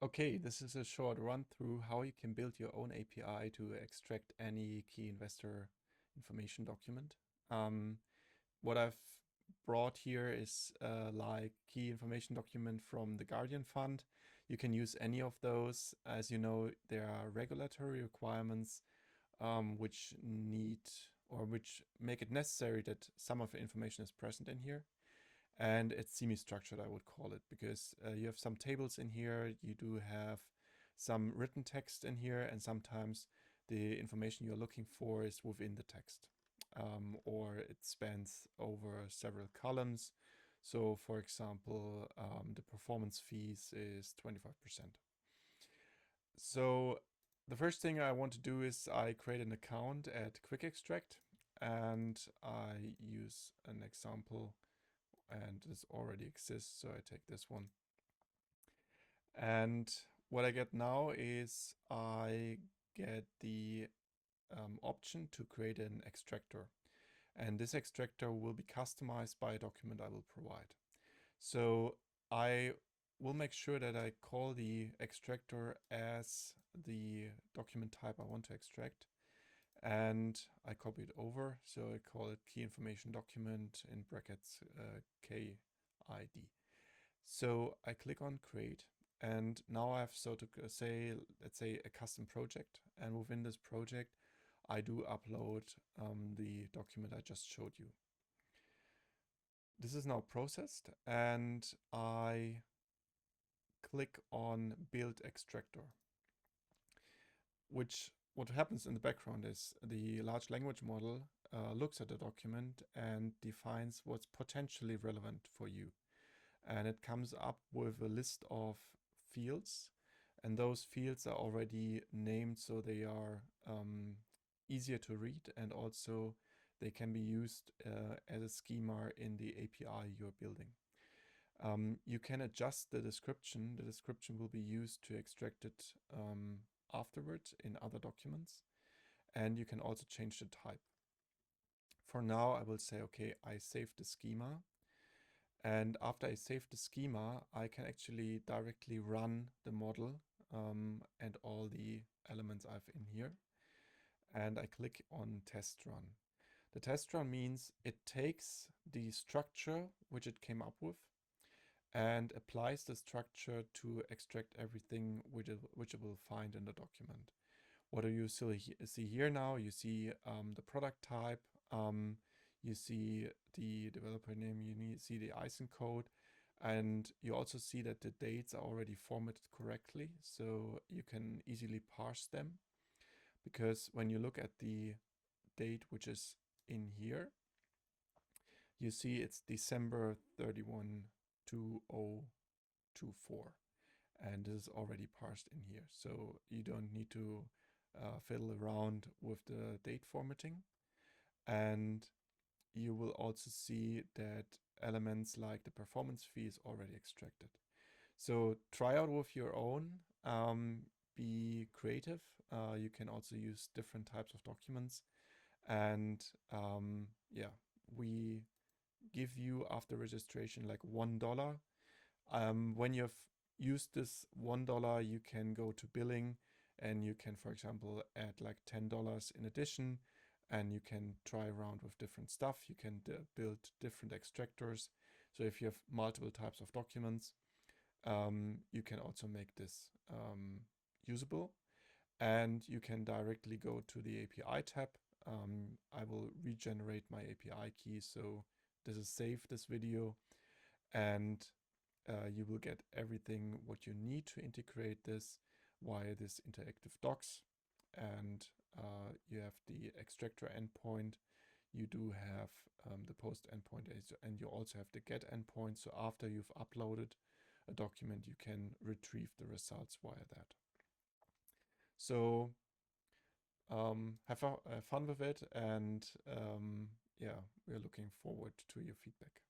Okay, this is a short run through how you can build your own API to extract any key investor information document. Um, what I've brought here is like key information document from the Guardian Fund. You can use any of those. As you know, there are regulatory requirements which need or which make it necessary that some of the information is present in here. And it's semi-structured, I would call it, because you have some tables in here, you do have some written text in here, and sometimes the information you're looking for is within the text, or it spans over several columns. So for example, the performance fees is 25%. So the first thing I want to do is I create an account at QuickExtract, and I use an example, and this already exists, so I take this one. And what I get now is I get the option to create an extractor, and this extractor will be customized by a document I will provide. So I will make sure that I call the extractor as the document type I want to extract, and I copy it over. So I call it key information document in brackets KID. So I click on create, and now I have, so to say, let's say a custom project, and within this project I do upload the document I just showed you. This is now processed, and I click on build extractor, which what happens in the background is the large language model looks at the document and defines what's potentially relevant for you. And it comes up with a list of fields, and those fields are already named, so they are easier to read, and also they can be used as a schema in the API you're building. You can adjust the description. The description will be used to extract it afterwards in other documents, and you can also change the type. For now, I will say, okay, I save the schema. And after I save the schema, I can actually directly run the model and all the elements I have in here. And I click on test run. The test run means it takes the structure which it came up with and applies the structure to extract everything which it will find in the document. What do you see here now? You see the product type, you see the developer name, you see the ISIN code, and you also see that the dates are already formatted correctly, so you can easily parse them. Because when you look at the date which is in here, you see it's December 31, 2024, and this is already parsed in here, so you don't need to fiddle around with the date formatting. And you will also see that elements like the performance fee is already extracted. So try out with your own, be creative. You can also use different types of documents. And yeah, we give you after registration like $1. When you've used this $1, you can go to billing, and you can, for example, add like $10 in addition, and you can try around with different stuff. You can build different extractors. So if you have multiple types of documents, you can also make this usable, and you can directly go to the API tab. I will regenerate my API key, so this is save this video, and you will get everything what you need to integrate this via this interactive docs. And you have the extractor endpoint, you do have the post endpoint, and you also have the get endpoint. So after you've uploaded a document, you can retrieve the results via that. So have fun with it, and yeah, we're looking forward to your feedback.